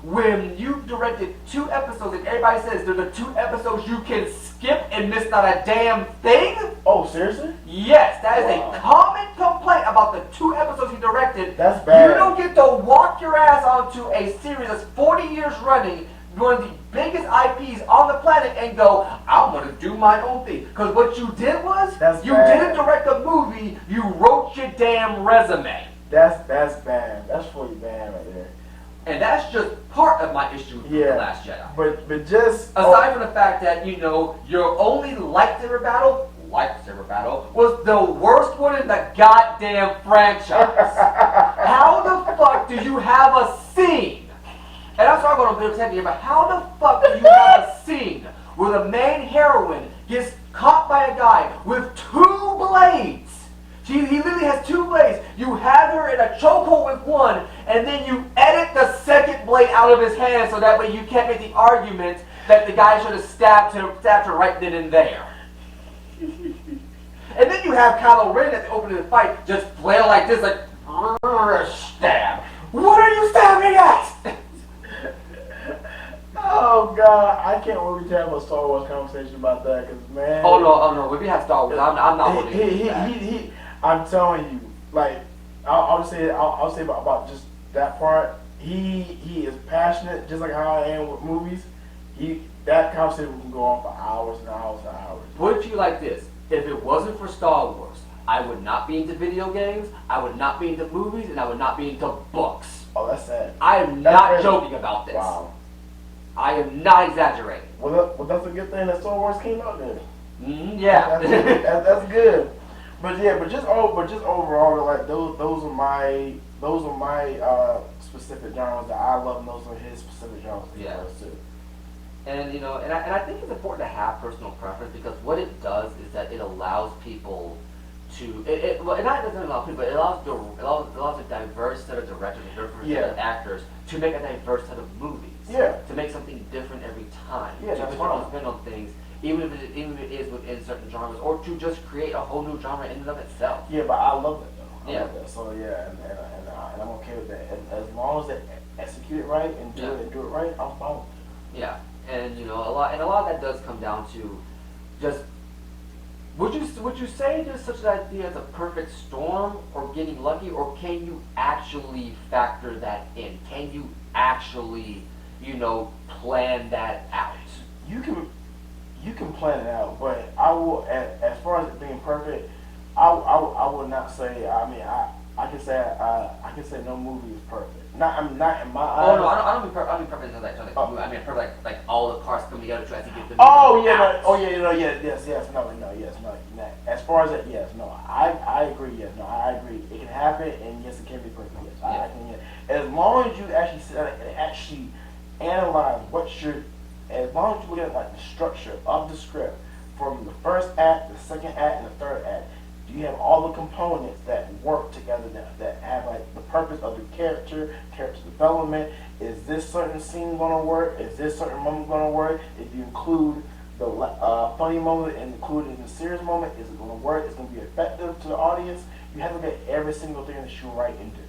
When you directed 2 episodes and everybody says they're the 2 episodes you can skip and miss not a damn thing? Oh, seriously? Yes, that is a common complaint about the 2 episodes he directed. That's bad. You don't get to walk your ass onto a series that's 40 years running, one of the biggest IPs on the planet, and go, I'm going to do my own thing. Because what you did was, you didn't direct a movie, you wrote your damn resume. That's bad. That's fully bad right there. And that's just part of my issue with The Last Jedi. But just aside from the fact that, your only lightsaber battle was the worst one in the goddamn franchise. How the fuck do you have a scene? And I'm sorry I'm going to be here, but how the fuck do you have a scene where the main heroine gets caught by a guy with 2 blades? He literally has 2 blades. You have her in a chokehold with one, and then you edit the second blade out of his hand so that way you can't make the argument that the guy should have stabbed her right then and there. And then you have Kylo Ren at the opening of the fight just flail like this, like, stab. What are you stabbing at? Oh God, I can't wait to have a Star Wars conversation about that, cause man. Oh no, we have Star Wars. I'm not holding that. I'm telling you, like, I'll say about just that part. He is passionate, just like how I am with movies. That conversation can go on for hours and hours and hours. Put it to you like this: if it wasn't for Star Wars, I would not be into video games, I would not be into movies, and I would not be into books. Oh, that's sad. I am not joking about this. Wow. I am not exaggerating. Well, that's a good thing that Star Wars came out then. Yeah. That's good. But just overall, like those are my specific genres that I love, and those are his specific genres that he loves too. And and I think it's important to have personal preference because what it does is that it allows people to well, it not doesn't allow people, but it allows a diverse set of directors, a diverse set of Yeah. actors to make a diverse set of movies. Yeah. To make something different every time. Yeah, to that's put your own fine. spin on things, even if it is within certain genres, or to just create a whole new genre in and of itself. Yeah, but I love that though. I Yeah. love that. So yeah, and I'm okay with that. And as long as they execute it right and Yeah. do it right, I'm fine with it. Yeah, and a lot of that does come down to just would you say there's such an idea as a perfect storm or getting lucky, or can you actually factor that in? Can you actually plan that out? You can plan it out, but I will as far as it being perfect, I would not say. I mean, I can say no movie is perfect. Not in my eyes. Oh no, I don't mean perfect. I don't mean perfect I mean perfect like all the parts come together to actually get the movie Oh yeah, out. no, oh yeah, no, yeah, yes, no, yes, no. As far as that, yes, no, I agree, yes, no, I agree. It can happen, and yes, it can be perfect, yes. I can, yeah. As long as you actually sit down and actually analyze as long as you look at like the structure of the script from the first act, the second act, and the third act. Do you have all the components that work together that have like the purpose of the character development? Is this certain scene gonna work? Is this certain moment gonna work? If you include the funny moment and include it in the serious moment, is it gonna work? It's gonna be effective to the audience. You have to look at every single thing that you write and do.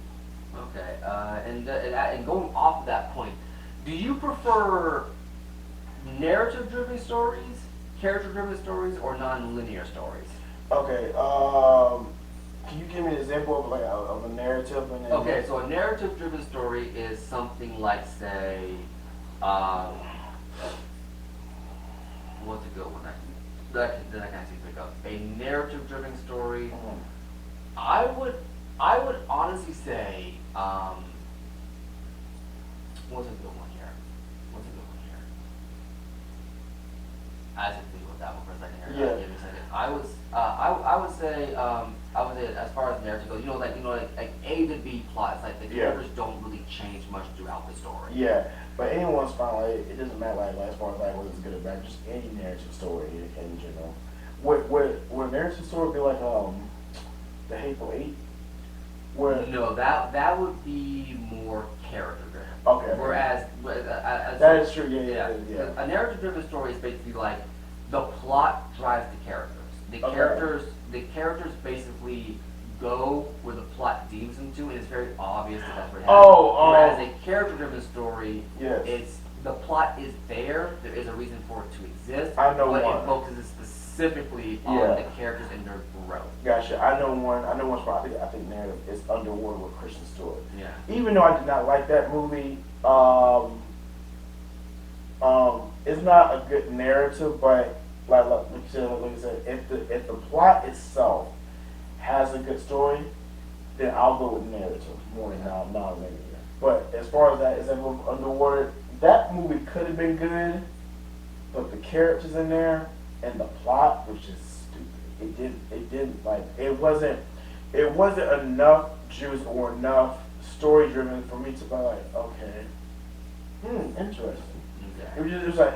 Okay, and going off of that point, do you prefer narrative-driven stories, character-driven stories, or non-linear stories? Okay, can you give me an example of of a narrative? And then Okay, so a narrative-driven story is something like, say, um, what's a good one that I can actually pick up? A narrative-driven story. Mhm. I would honestly say, what's a good one here? What's a good one here? I have to think about that one for a second here. Yeah. Give me a second. I would say as far as narrative goes, like A to B plots, like the Yeah. characters don't really change much throughout the story. Yeah, but anyone's fine. Like, it doesn't matter like as far as like whether it's good or bad. Just any narrative story in general. Would a narrative story be like the Hateful Eight? Where No, that would be more character driven. Okay. Whereas, that is true. Yeah. a narrative driven story is basically like the plot drives the characters. Okay. The characters basically go where the plot deems them to, and it's very obvious that that's what happens. Whereas a character driven story, Yes. it's the plot is there. There is a reason for it to exist. I know but one. it focuses specifically on Yeah. the characters and their growth. Gotcha. I know one spot. I think narrative is Underwater with Kristen Stewart. Yeah. Even though I did not like that movie, it's not a good narrative, but like you said, if the plot itself has a good story, then I'll go with narrative more than non-linear. But as far as that, Underwater, that movie could have been good, but the characters in there and the plot was just stupid. It wasn't enough juice or enough story driven for me to be like, okay, interesting. Okay. It was like,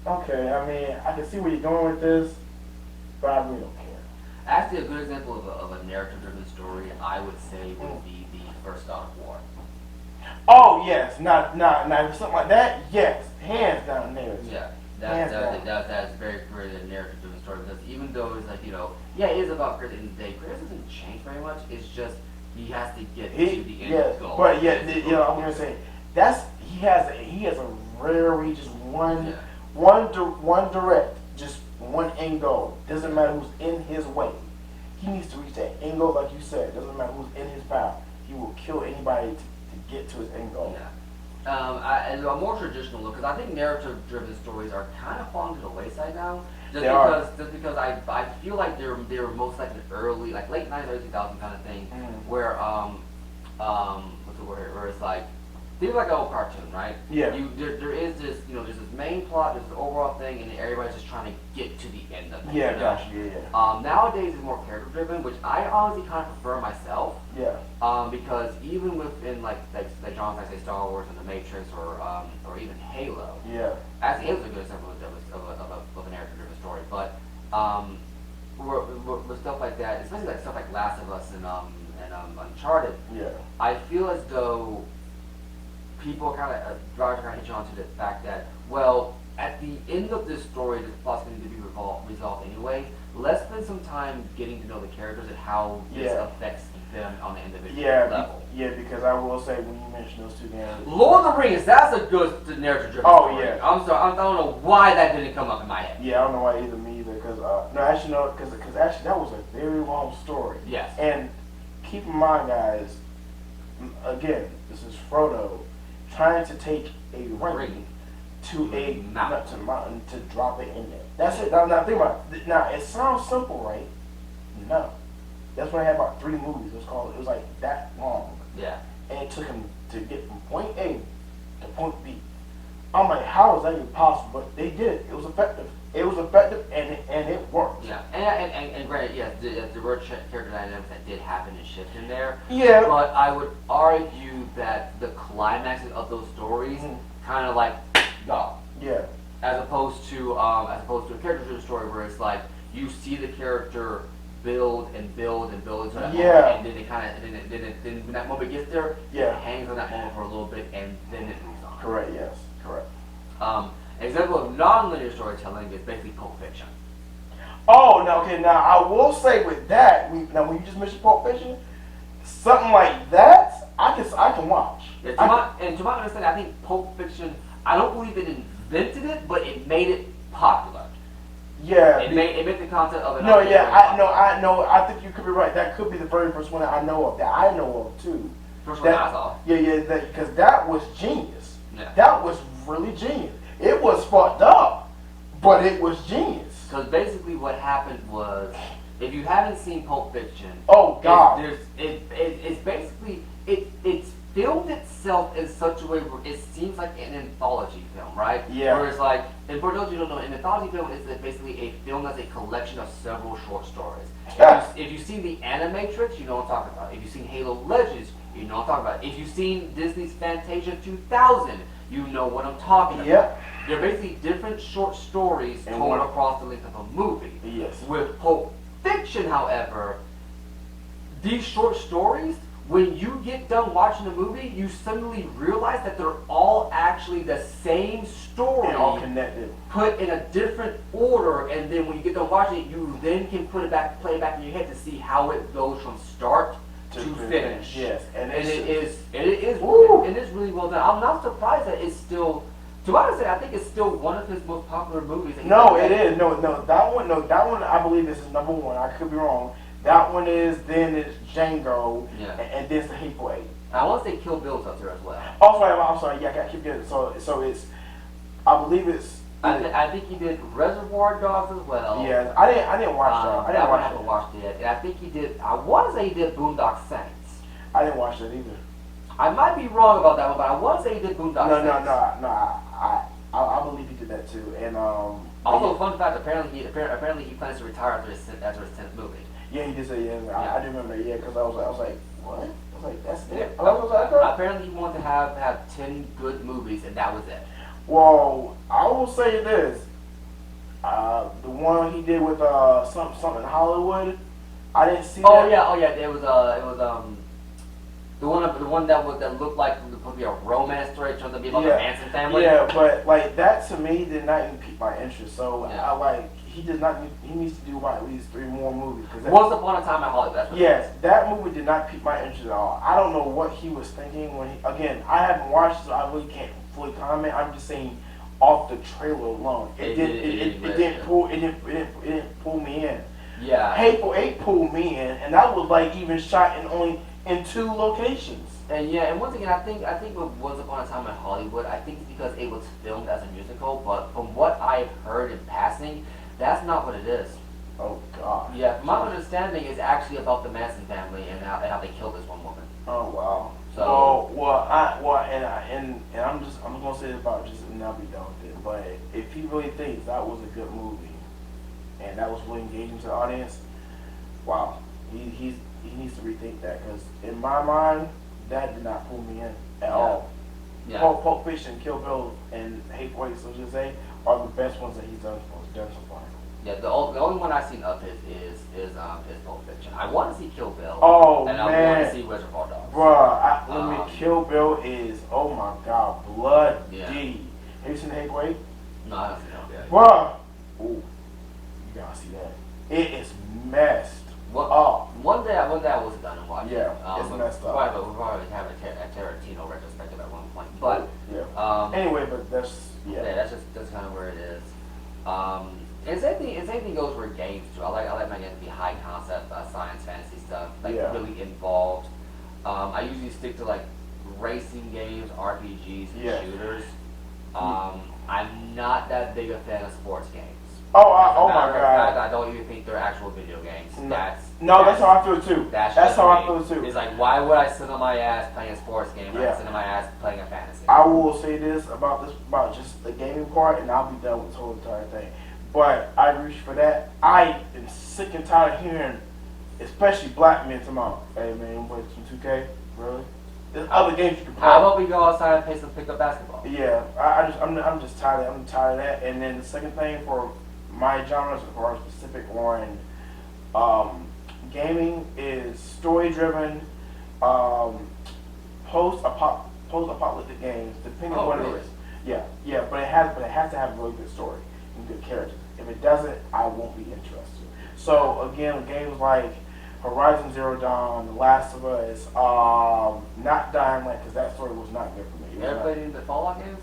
okay. I mean, I can see where you're going with this, but I really don't care. Actually, a good example of a narrative-driven story, I would say, would be the first God of War. Oh yes, not something like that. Yes, hands down narrative. Yeah, Hands down. that's very clearly a narrative-driven story because even though it's like yeah, it is about Chris at the end of the day. Chris doesn't change very much. It's just he has to get to the end goal. But yeah, I'm gonna say he has a very just one direct, just one end goal. Doesn't matter who's in his way. He needs to reach that end goal, like you said. Doesn't matter who's in his path. He will kill anybody to get to his end goal. Yeah. And a more traditional look, because I think narrative-driven stories are kind of falling to the wayside now. Just because I feel like they were most like an early, like late 90s, early 2000s kind of thing, where what's the word? Where it's like think of like an old cartoon, right? Yeah. There is this, there's this main plot, there's this overall thing, and everybody's just trying to get to the end of it. Yeah, you know? gotcha. Yeah. Nowadays it's more character driven, which I honestly kind of prefer myself. Yeah. Because even within like John, like say Star Wars and The Matrix or even Halo. Yeah. Actually, Halo's a good example of a narrative driven story, but with stuff like that, especially like stuff like Last of Us and Uncharted. Yeah. I feel as though people drivers kind of hitch on to the fact that, well, at the end of this story, this plot's going to be resolved anyway. Let's spend some time getting to know the characters and how this affects them on an individual level. Because I will say when you mention those two games, Lord of the Rings, that's a good narrative-driven story. Yeah. I'm sorry, I don't know why that didn't come up in my head. Yeah, I don't know why either me either. Because because actually that was a very long story. Yes. And keep in mind, guys, again, this is Frodo trying to take a ring to a mountain to drop it in there. That's it. Now think about it. Now it sounds simple, right? No. That's when I had about 3 movies. It was like that long. Yeah. And it took him to get from point A to point B. I'm like, how is that even possible? But they did it. It was effective. It was effective, and it worked. Yeah, and granted, yes, there were character dynamics that did happen and shift in there. Yeah. But I would argue that the climaxes of those stories kind of like gone. Yeah. As opposed to a character-driven story where it's like you see the character build and build and build into that moment, and then it kind of then when that moment gets there, it hangs on that moment for a little bit, and then it moves on. Correct. Yes. Correct. Example of non-linear storytelling is basically Pulp Fiction. Oh, no, okay. Now I will say with that, when you just mentioned Pulp Fiction, something like that, I can watch. Yeah, to my understanding, I think Pulp Fiction. I don't believe it invented it, but it made it popular. Yeah. It made the concept of it. No, yeah, I know. I think you could be right. That could be the very first one that I know of too. First one I saw. Yeah, because that was genius. Yeah. That was really genius. It was fucked up, but it was genius. Because basically what happened was, if you haven't seen Pulp Fiction, oh god, it's basically it's filmed itself in such a way where it seems like an anthology film, right? Yeah. Where it's like, and for those you don't know, an anthology film is basically a film that's a collection of several short stories. If you've seen the Animatrix, you know what I'm talking about. If you've seen Halo Legends, you know what I'm talking about. If you've seen Disney's Fantasia 2000, you know what I'm talking about. Yep. They're basically different short stories told across the length of a movie. Yes. With Pulp Fiction, however, these short stories, when you get done watching the movie, you suddenly realize that they're all actually the same story. And all connected. Put in a different order, and then when you get done watching it, you then can play it back in your head to see how it goes from start to finish. Yes, and it is really well done. I'm not surprised that it's still. To be honest, I think it's still one of his most popular movies. No, it is. No, that one. I believe this is number 1. I could be wrong. That one is. Then it's Django. Yeah. And then it's The Hateful Eight. I want to say Kill Bill's up there as well. Oh, I'm sorry. Yeah, I gotta keep getting it. So it's. I believe it's. I think he did Reservoir Dogs as well. Yeah, I didn't watch that. I haven't watched it yet. And I think he did. I want to say he did Boondock Saints. I didn't watch that either. I might be wrong about that one, but I want to say he did Boondock Saints. No. I believe he did that too. And also, fun fact: apparently he plans to retire after his 10th movie. Yeah, he did say yeah. I do remember that. Yeah, because I was like, what? I was like, that's it. Yeah. Apparently, he wanted to have 10 good movies, and that was it. Well, I will say this: the one he did with something in Hollywood, I didn't see. Oh yeah. It was the one that looked like it was supposed to be a romance story, it turned out to be about the Manson family. Yeah, but like that to me did not even pique my interest. So Yeah. I like he needs to do at least 3 more movies. Once Upon a Time in Hollywood. That's what yes, that movie did not pique my interest at all. I don't know what he was thinking when again I haven't watched it, so I really can't fully comment. I'm just saying off the trailer alone, it didn't pull me in. Yeah. Hateful Eight pulled me in, and that was like even shot in 2 locations. And once again, I think with Once Upon a Time in Hollywood, I think it's because it was filmed as a musical, but from what I've heard in passing, that's not what it is. Oh God. Yeah, from my understanding, it's actually about the Manson family and how they killed this one woman. Oh wow. So I'm gonna say this about just and I'll be done with it. But if he really thinks that was a good movie and that was really engaging to the audience, wow, he needs to rethink that because in my mind that did not pull me in at all. Yeah. Pulp Fiction, Kill Bill, and Hateful Eight, so just say, are the best ones that he's done so far. Yeah, the only one I've seen of his is Pulp Fiction. I want to see Kill Bill. Oh, and man. I want to see Reservoir Dogs. Bruh, Kill Bill is, oh my god, bloody. Yeah. Have you seen Hateful Eight? No, I haven't seen that yet. Bruh, ooh, you gotta see that. It is messed up. One day I was done and watching. Yeah, it's messed up. We'll probably have a Tarantino retrospective at one point. But yeah. Anyway, but that's that's kind of where it is. And same thing goes for games too. I like my games to be high concept, science, fantasy stuff, like really involved. I usually stick to like racing games, RPGs, and shooters. I'm not that big a fan of sports games. Oh my god! I don't even think they're actual video games. No, that's how I feel too. That's how I feel too. It's like, why would I sit on my ass playing a sports game? I sit on my ass playing a fantasy. I will say this about just the gaming part, and I'll be done with this whole entire thing. But I reach for that. I am sick and tired of hearing, especially black men, talking about, "Hey man, play some 2K, really?" There's other games you can play. How about we go outside and play some pickup basketball? Yeah, I'm just tired. I'm tired of that. And then the second thing for my genres or specific one, gaming is story driven, post-apocalyptic games, depending on what it is. Yeah, but it has to have a really good story and good characters. If it doesn't, I won't be interested. So again, games like Horizon Zero Dawn, The Last of Us, not Dying Light, because that story was not good for me. You ever played any of the Fallout games?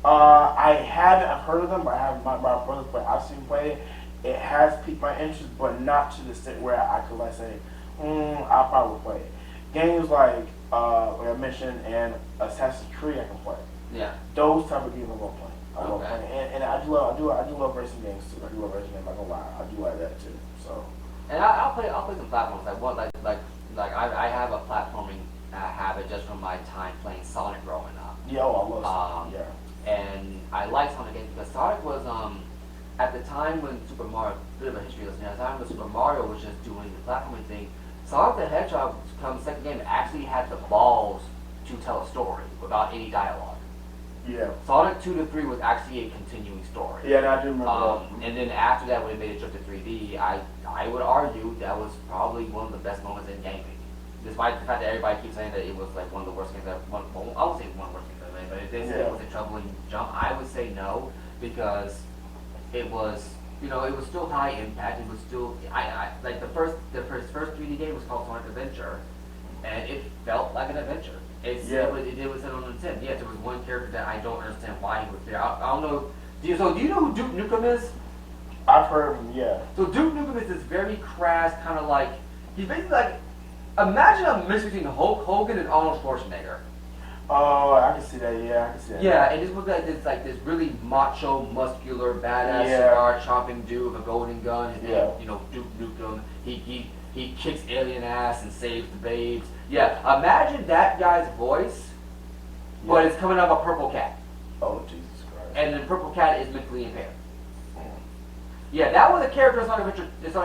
I haven't. I've heard of them, but I haven't. My brothers play. I've seen play it. It has piqued my interest, but not to the extent where I could like say, I'll probably play it. Games like I mentioned and Assassin's Creed, I can play. Yeah. Those type of games I love playing. I love playing, and I do love racing games too. I do love racing games. I'm not gonna lie, I do like that too. So. And I'll play some platforms. I have a platforming habit just from my time playing Sonic growing up. Yeah, I love Sonic. Yeah. And I like Sonic games because Sonic was at the time when Super Mario, bit of a history lesson. At the time when Super Mario was just doing the platforming thing, Sonic the Hedgehog, come second game, actually had the balls to tell a story without any dialogue. Yeah. Sonic 2 to 3 was actually a continuing story. Yeah, and I do remember that. And then after that, when it made it jump to 3D, I would argue that was probably one of the best moments in gaming. Despite the fact that everybody keeps saying that it was like one of the worst games I won't say one of the worst games I've made, but if they say it was a troubling jump, I would say no, because it was, it was still high impact. It was still, I like the first 3D game was called Sonic Adventure, and it felt like an adventure. It was set on the tin. Yes, there was one character that I don't understand why he was there. I don't know. Do you know who Duke Nukem is? I've heard of him, yeah. So Duke Nukem is this very crass, kind of like, he's basically like, imagine a mix between Hulk Hogan and Arnold Schwarzenegger. Oh, I can see that. Yeah, I can see that. Yeah, and this was like this really macho, muscular, badass cigar chomping dude with a golden gun. His name, Duke Nukem. He kicks alien ass and saves the babes. Yeah, imagine that guy's voice, but it's coming out of a purple cat. Oh, Jesus Christ. And the purple cat is mentally impaired. Yeah, that was a character in Sonic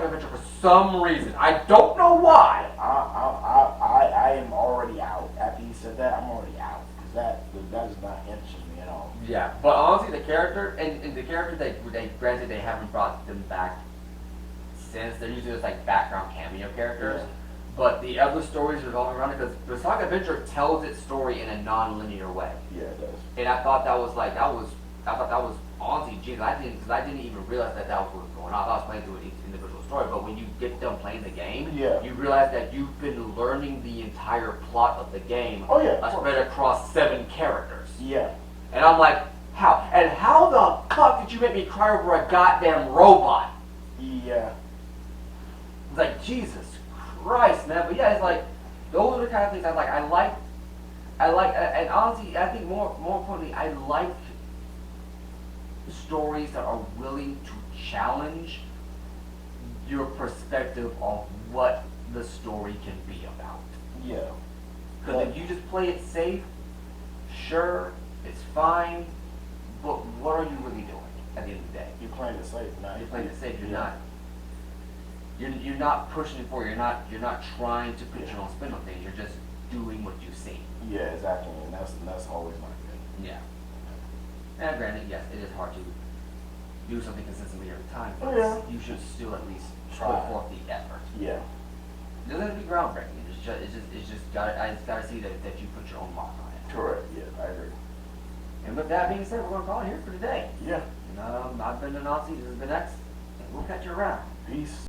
Adventure for some reason. I don't know why. I am already out. After you said that, I'm already out. Because that does not interest me at all. Yeah, but honestly, the character, and the character granted they haven't brought them back since. They're usually just like background cameo characters. Yeah. But the other stories revolving around it, because the Sonic Adventure tells its story in a non-linear way. Yeah, it does. And I thought that was honestly genius. I didn't even realize that was what was going on. I was playing through each individual story, but when you get done playing the game, you realize that you've been learning the entire plot of the game spread across 7 characters. Yeah. And I'm like, how? And how the fuck did you make me cry over a goddamn robot? Yeah. It's like, Jesus Christ, man. But yeah, it's like, those are the kind of things I like. I like, and honestly, I think more importantly, I like stories that are willing to challenge your perspective on what the story can be about. Yeah. Because if you just play it safe, Sure, it's fine, but what are you really doing at the end of the day? You're playing it safe, not You're playing it safe. You're Yeah. not. You're not pushing it forward. You're not trying to put Yeah. your own spin on things. You're just doing what you see. Yeah, exactly, and that's always my thing. Yeah. And granted, yes, it is hard to do something consistently every time, Oh, but yeah. you should still at least Try. put forth the effort. Yeah. It doesn't have to be groundbreaking. It's just I just gotta see that you put your own mark on it. Correct. Yeah, I agree. And with that being said, we're gonna call it here for today. Yeah. And I've been the Nazi. This has been X, and we'll catch you around. Peace.